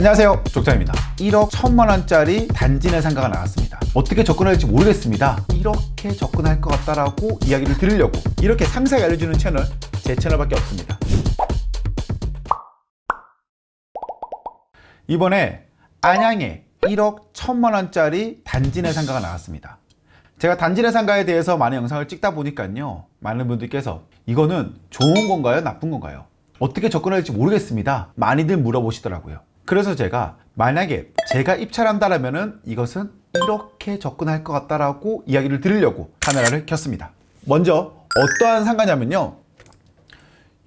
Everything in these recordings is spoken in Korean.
안녕하세요, 족장입니다. 1억 1000만 원짜리 단지 내 상가가 나왔습니다. 어떻게 접근해야 할지 모르겠습니다. 이렇게 접근할 것 같다라고 이야기를 드리려고 이렇게 상세하게 알려주는 채널, 제 채널밖에 없습니다. 이번에 안양에 1억 1000만 원짜리 단지 내 상가가 나왔습니다. 제가 단지 내 상가에 대해서 많은 영상을 찍다 보니까요, 많은 분들께서 이거는 좋은 건가요? 나쁜 건가요? 어떻게 접근해야 할지 모르겠습니다. 많이들 물어보시더라고요. 그래서 제가 만약에 제가 입찰한다라면은 이것은 이렇게 접근할 것 같다라고 이야기를 드리려고 카메라를 켰습니다. 먼저 어떠한 상가냐면요,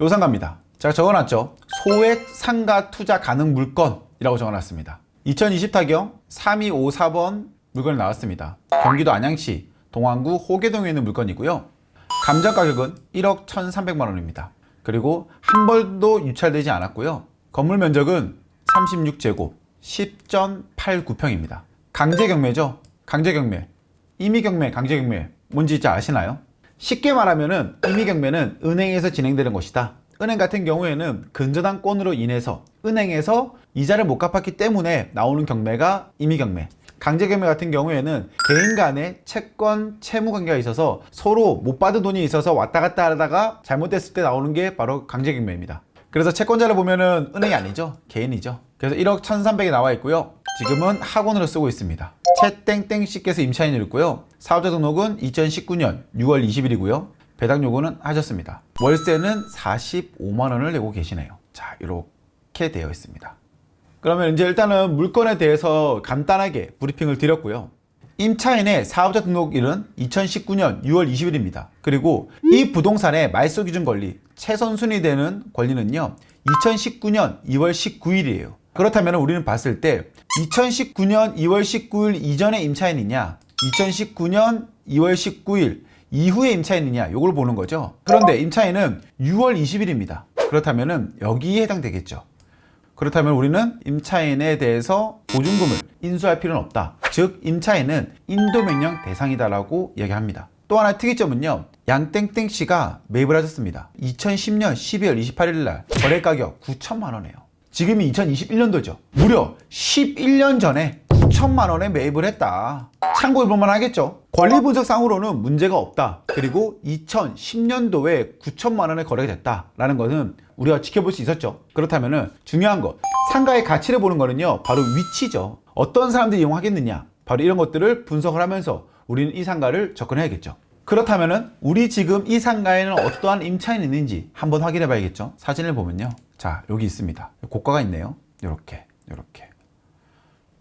요 상가입니다. 제가 적어놨죠. 소액 상가 투자 가능 물건이라고 적어놨습니다. 2020 타경 3254번 물건이 나왔습니다. 경기도 안양시 동안구 호계동에 있는 물건이고요. 감정 가격은 1억 1300만 원입니다. 그리고 한 번도 유찰되지 않았고요. 건물 면적은 36제곱 10.89평입니다. 강제경매죠. 강제경매, 임의경매, 강제경매 뭔지 진짜 아시나요? 쉽게 말하면은 임의경매는 은행에서 진행되는 것이다. 은행 같은 경우에는 근저당권으로 인해서 은행에서 이자를 못 갚았기 때문에 나오는 경매가 임의경매. 강제경매 같은 경우에는 개인 간의 채권, 채무 관계가 있어서 서로 못 받은 돈이 있어서 왔다 갔다 하다가 잘못됐을 때 나오는 게 바로 강제경매입니다. 그래서 채권자를 보면은 은행이 아니죠, 개인이죠. 그래서 1억 1300이 나와 있고요. 지금은 학원으로 쓰고 있습니다. 채땡땡씨께서 임차인을 있고요. 사업자 등록은 2019년 6월 20일이고요. 배당 요구는 하셨습니다. 월세는 45만 원을 내고 계시네요. 자, 이렇게 되어 있습니다. 그러면 이제 일단은 물건에 대해서 간단하게 브리핑을 드렸고요. 임차인의 사업자 등록일은 2019년 6월 20일입니다. 그리고 이 부동산의 말소 기준 권리, 최선 순위되는 권리는요, 2019년 2월 19일이에요. 그렇다면 우리는 봤을 때 2019년 2월 19일 이전의 임차인이냐, 2019년 2월 19일 이후의 임차인이냐, 요걸 보는 거죠. 그런데 임차인은 6월 20일입니다. 그렇다면 여기에 해당되겠죠. 그렇다면 우리는 임차인에 대해서 보증금을 인수할 필요는 없다. 즉 임차인은 인도명령 대상이다라고 이야기합니다. 또 하나 특이점은요, 양땡땡씨가 매입을 하셨습니다. 2010년 12월 28일 날 거래가격 9천만 원이에요. 지금이 2021년도죠. 무려 11년 전에 9천만 원에 매입을 했다. 참고해볼만 하겠죠. 권리분석상으로는 문제가 없다. 그리고 2010년도에 9천만 원에 거래가 됐다라는 것은 우리가 지켜볼 수 있었죠. 그렇다면 중요한 것, 상가의 가치를 보는 거는요, 바로 위치죠. 어떤 사람들이 이용하겠느냐, 바로 이런 것들을 분석을 하면서 우리는 이 상가를 접근해야겠죠. 그렇다면 우리 지금 이 상가에는 어떠한 임차인이 있는지 한번 확인해 봐야겠죠. 사진을 보면요, 자, 여기 있습니다. 고가가 있네요. 이렇게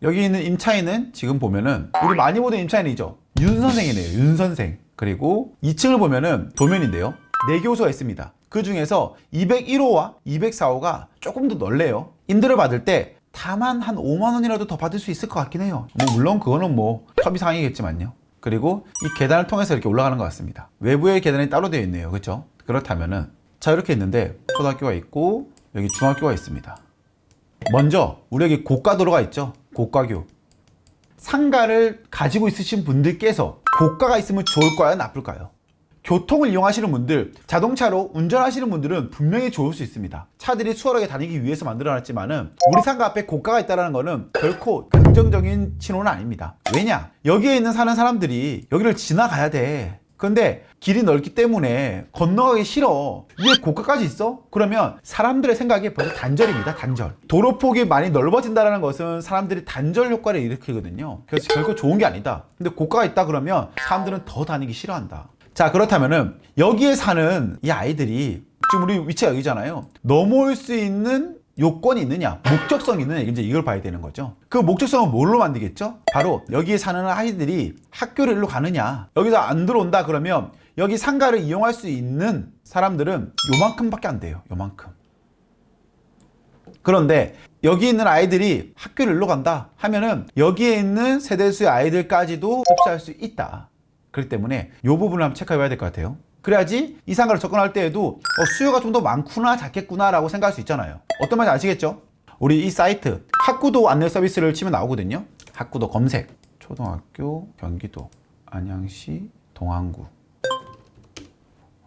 여기 있는 임차인은 지금 보면은 우리 많이 보던 임차인이죠. 윤 선생이네요. 윤 선생. 그리고 2층을 보면은 도면인데요, 4교소가 있습니다. 그 중에서 201호와 204호가 조금 더 넓네요. 임대를 받을 때 다만 한 5만 원이라도 더 받을 수 있을 것 같긴 해요. 물론 그거는 협의사항이겠지만요. 그리고 이 계단을 통해서 이렇게 올라가는 것 같습니다. 외부의 계단이 따로 되어 있네요. 그렇죠? 그렇다면은 자, 이렇게 있는데 초등학교가 있고 여기 중학교가 있습니다. 먼저 우리 여기 고가도로가 있죠. 고가교. 상가를 가지고 있으신 분들께서 고가가 있으면 좋을까요? 나쁠까요? 교통을 이용하시는 분들, 자동차로 운전하시는 분들은 분명히 좋을 수 있습니다. 차들이 수월하게 다니기 위해서 만들어놨지만은 우리 상가 앞에 고가가 있다는 것은 결코 긍정적인 신호는 아닙니다. 왜냐? 여기에 사는 사람들이 여기를 지나가야 돼. 근데 길이 넓기 때문에 건너가기 싫어. 위에 고가까지 있어? 그러면 사람들의 생각이 벌써 단절입니다. 단절. 도로폭이 많이 넓어진다는 것은 사람들이 단절 효과를 일으키거든요. 그래서 결코 좋은 게 아니다. 근데 고가가 있다 그러면 사람들은 더 다니기 싫어한다. 자, 그렇다면은 여기에 사는 이 아이들이, 지금 우리 위치가 여기잖아요. 넘어올 수 있는 요건이 있느냐, 목적성이 있느냐, 이제 이걸 봐야 되는 거죠. 그 목적성은 뭘로 만들겠죠? 바로 여기에 사는 아이들이 학교를 일로 가느냐, 여기서 안 들어온다 그러면 여기 상가를 이용할 수 있는 사람들은 요만큼밖에 안 돼요. 요만큼. 그런데 여기 있는 아이들이 학교를 일로 간다 하면은 여기에 있는 세대수의 아이들까지도 흡수할 수 있다. 그렇기 때문에 이 부분을 한번 체크해 봐야 될 것 같아요. 그래야지 이 상가를 접근할 때에도 수요가 좀 더 많구나, 작겠구나 라고 생각할 수 있잖아요. 어떤 말인지 아시겠죠? 우리 이 사이트 학구도 안내 서비스를 치면 나오거든요. 학구도 검색, 초등학교, 경기도 안양시 동안구.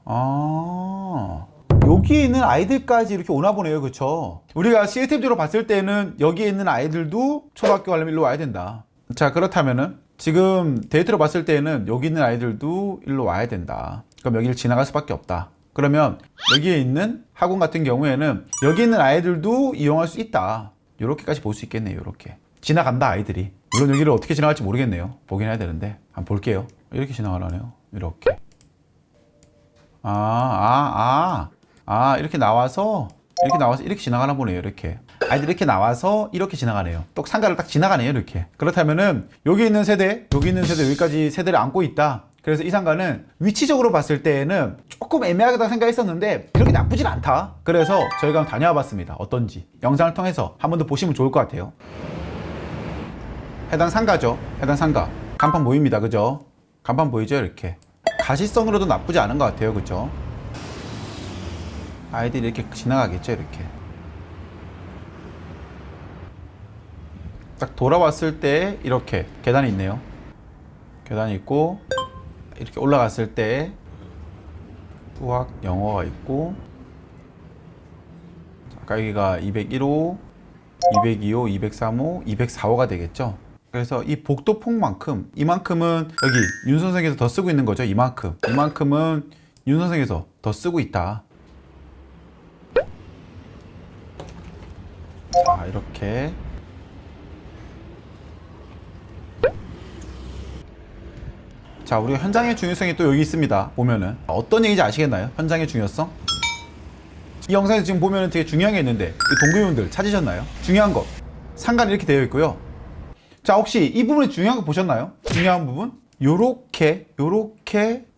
요 여기에 있는 아이들까지 이렇게 오나 보네요. 그쵸? 우리가 시스템적으로 봤을 때는 여기에 있는 아이들도 초등학교 가려면 일로 와야 된다. 자, 그렇다면은 지금 데이터로 봤을 때는 여기 있는 아이들도 일로 와야 된다. 그럼 여기를 지나갈 수밖에 없다. 그러면 여기에 있는 학원 같은 경우에는 여기 있는 아이들도 이용할 수 있다. 이렇게까지 볼 수 있겠네요. 이렇게 지나간다, 아이들이. 물론 여기를 어떻게 지나갈지 모르겠네요. 보긴 해야 되는데 한번 볼게요. 이렇게 지나가라네요. 이렇게. 이렇게 나와서 이렇게 지나가나 보네요. 이렇게 아이들 이렇게 나와서 이렇게 지나가네요. 또 상가를 딱 지나가네요. 이렇게. 그렇다면은 여기 있는 세대 여기까지 세대를 안고 있다. 그래서 이 상가는 위치적으로 봤을 때에는 조금 애매하다 생각했었는데 그렇게 나쁘진 않다. 그래서 저희가 한번 다녀와 봤습니다. 어떤지 영상을 통해서 한 번 더 보시면 좋을 것 같아요. 해당 상가죠. 해당 상가 간판 보입니다. 그죠? 간판 보이죠? 이렇게 가시성으로도 나쁘지 않은 것 같아요. 그죠? 아이들이 이렇게 지나가겠죠. 이렇게 딱 돌아왔을 때 이렇게 계단이 있네요. 계단이 있고 이렇게 올라갔을 때 수학 영어가 있고, 아까 여기가 201호 202호 203호 204호가 되겠죠. 그래서 이 복도폭만큼 이만큼은 여기 윤 선생에서 더 쓰고 있는 거죠. 이만큼은 윤 선생에서 더 쓰고 있다. 자, 이렇게 자, 우리가 현장의 중요성이 또 여기 있습니다. 보면은 어떤 얘기인지 아시겠나요? 현장의 중요성. 이 영상에서 지금 보면은 되게 중요한 게 있는데 이 동교분들 찾으셨나요? 중요한 거 상관이 이렇게 되어 있고요. 자, 혹시 이 부분이 중요한 거 보셨나요? 중요한 부분 요렇게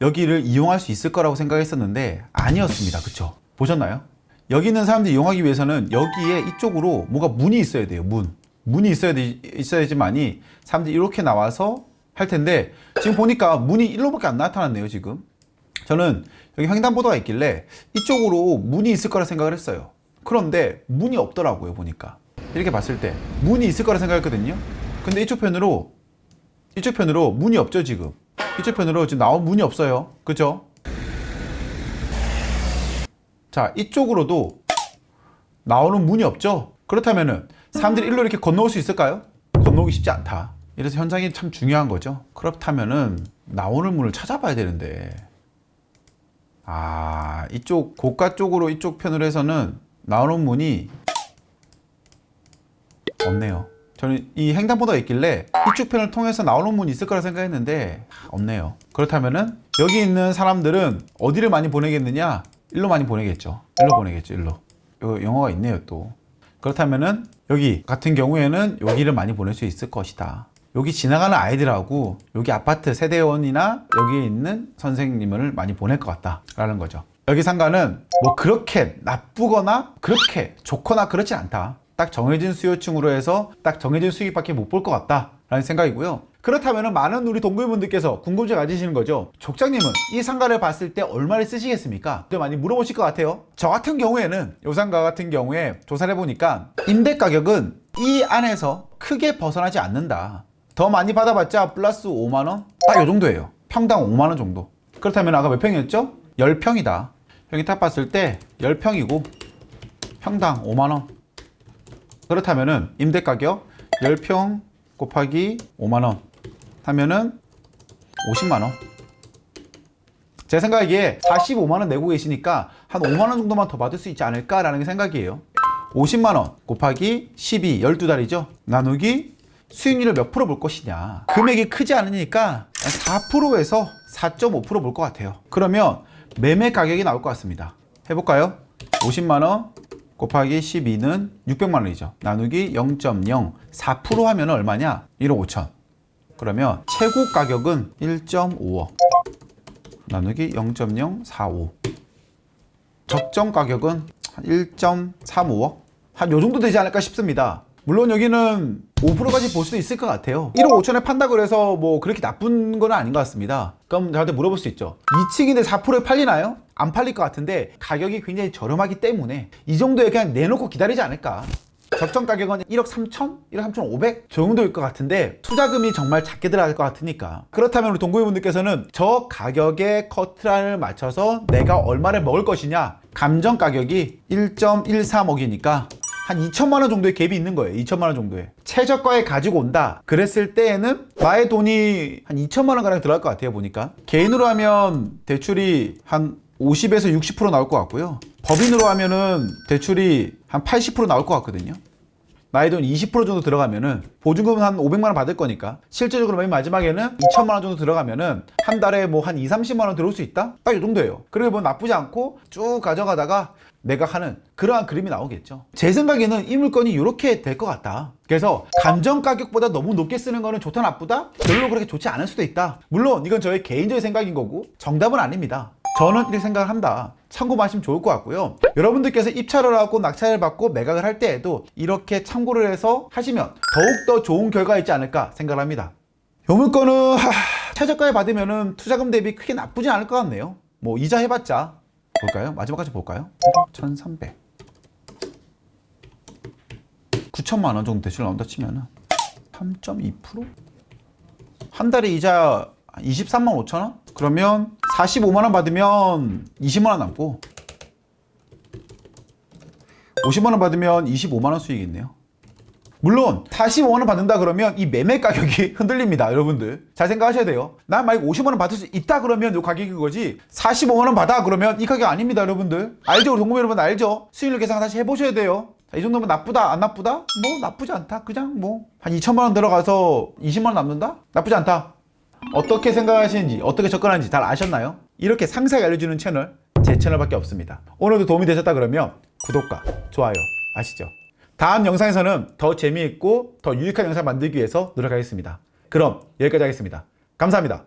여기를 이용할 수 있을 거라고 생각했었는데 아니었습니다. 그쵸? 보셨나요? 여기 있는 사람들이 이용하기 위해서는 여기에 이쪽으로 뭔가 문이 있어야 돼요. 문이 있어야지만이 사람들이 이렇게 나와서 할 텐데 지금 보니까 문이 일로밖에 안 나타났네요. 지금 저는 여기 횡단보도가 있길래 이쪽으로 문이 있을 거라 생각을 했어요. 그런데 문이 없더라고요. 보니까 이렇게 봤을 때 문이 있을 거라 생각했거든요. 근데 이쪽 편으로 문이 없죠. 지금 이쪽 편으로 지금 나온 문이 없어요. 그죠? 자, 이쪽으로도 나오는 문이 없죠. 그렇다면은 사람들이 일로 이렇게 건너올 수 있을까요? 건너오기 쉽지 않다. 이래서 현장이 참 중요한 거죠. 그렇다면은 나오는 문을 찾아봐야 되는데, 이쪽 고가 쪽으로 이쪽 편으로 해서는 나오는 문이 없네요. 저는 이 횡단보도가 있길래 이쪽 편을 통해서 나오는 문이 있을 거라 생각했는데 없네요. 그렇다면은 여기 있는 사람들은 어디를 많이 보내겠느냐? 일로 많이 보내겠죠. 일로. 이거 영어가 있네요. 또 그렇다면은 여기 같은 경우에는 여기를 많이 보낼 수 있을 것이다. 여기 지나가는 아이들하고 여기 아파트 세대원이나 여기에 있는 선생님을 많이 보낼 것 같다라는 거죠. 여기 상가는 뭐 그렇게 나쁘거나 그렇게 좋거나 그렇진 않다. 딱 정해진 수요층으로 해서 딱 정해진 수익밖에 못 볼 것 같다라는 생각이고요. 그렇다면 많은 우리 동구분들께서 궁금증 가지시는 거죠. 족장님은 이 상가를 봤을 때 얼마를 쓰시겠습니까? 많이 물어보실 것 같아요. 저 같은 경우에는 이 상가 같은 경우에 조사를 해보니까 임대 가격은 이 안에서 크게 벗어나지 않는다. 더 많이 받아봤자 플러스 5만원? 딱 이 정도예요. 평당 5만원 정도. 그렇다면 아까 몇 평이었죠? 10평이다. 여기 딱 봤을 때 10평이고 평당 5만원. 그렇다면은 임대 가격 10평 곱하기 5만원 하면은 50만원. 제 생각에 45만원 내고 계시니까 한 5만원 정도만 더 받을 수 있지 않을까라는 생각이에요. 50만원 곱하기 12, 12달이죠. 나누기 수익률을 몇 프로 볼 것이냐. 금액이 크지 않으니까 4%에서 4.5% 볼 것 같아요. 그러면 매매 가격이 나올 것 같습니다. 해볼까요? 50만원 곱하기 12는 600만원이죠. 나누기 0.0 4% 하면 얼마냐? 1억 5천. 그러면 최고 가격은 1.5억 나누기 0.045. 적정 가격은 1.35억? 한 요 정도 되지 않을까 싶습니다. 물론 여기는 5%까지 볼 수도 있을 것 같아요. 1억 5천에 판다고 해서 뭐 그렇게 나쁜 건 아닌 것 같습니다. 그럼 저한테 물어볼 수 있죠. 2층인데 4%에 팔리나요? 안 팔릴 것 같은데 가격이 굉장히 저렴하기 때문에 이 정도에 그냥 내놓고 기다리지 않을까. 제 적정 가격은 1억 3천? 1억 3,500? 정도일 것 같은데 투자금이 정말 작게 들어갈 것 같으니까, 그렇다면 우리 동구이분들께서는 저 가격에 커트라인을 맞춰서 내가 얼마를 먹을 것이냐, 감정 가격이 1.13억이니까 한 2천만 원 정도의 갭이 있는 거예요. 2천만 원 정도에 최저가에 가지고 온다 그랬을 때에는 나의 돈이 한 2천만 원 가량 들어갈 것 같아요. 보니까 개인으로 하면 대출이 한 50에서 60% 나올 것 같고요, 법인으로 하면은 대출이 한 80% 나올 것 같거든요. 나의 돈 20% 정도 들어가면은 보증금은 한 500만 원 받을 거니까 실제적으로 맨 마지막에는 2천만 원 정도 들어가면은 한 달에 뭐 한 2, 30만 원 들어올 수 있다? 딱 이 정도예요. 그리고 뭐 나쁘지 않고 쭉 가져가다가 내가 하는 그러한 그림이 나오겠죠. 제 생각에는 이 물건이 이렇게 될 것 같다. 그래서 감정 가격보다 너무 높게 쓰는 거는 좋다 나쁘다? 별로 그렇게 좋지 않을 수도 있다. 물론 이건 저의 개인적인 생각인 거고 정답은 아닙니다. 저는 이렇게 생각을 한다. 참고만 하시면 좋을 것 같고요. 여러분들께서 입찰을 하고 낙찰을 받고 매각을 할 때에도 이렇게 참고를 해서 하시면 더욱더 좋은 결과가 있지 않을까 생각을 합니다. 이 물건은 최저가에 받으면 투자금 대비 크게 나쁘지 않을 것 같네요. 뭐 이자 해봤자 볼까요? 마지막까지 볼까요? 1,300 9천만 원 정도 대출 나온다 치면은 3.2%? 한 달에 이자 23만 5천 원? 그러면 45만 원 받으면 20만 원 남고 50만 원 받으면 25만 원 수익이 있네요. 물론 45만 원 받는다 그러면 이 매매 가격이 흔들립니다. 여러분들 잘 생각하셔야 돼요. 난 만약 50만 원 받을 수 있다 그러면 이 가격인 거지, 45만 원 받아 그러면 이 가격 아닙니다. 여러분들 알죠? 우리 동구매 여러분 알죠? 수익률 계산 다시 해보셔야 돼요. 자, 이 정도면 나쁘다 안 나쁘다? 뭐 나쁘지 않다. 그냥 뭐 한 2천만 원 들어가서 20만 원 남는다? 나쁘지 않다. 어떻게 생각하시는지, 어떻게 접근하는지 잘 아셨나요? 이렇게 상세하게 알려주는 채널, 제 채널밖에 없습니다. 오늘도 도움이 되셨다 그러면 구독과 좋아요 아시죠? 다음 영상에서는 더 재미있고 더 유익한 영상 만들기 위해서 노력하겠습니다. 그럼 여기까지 하겠습니다. 감사합니다.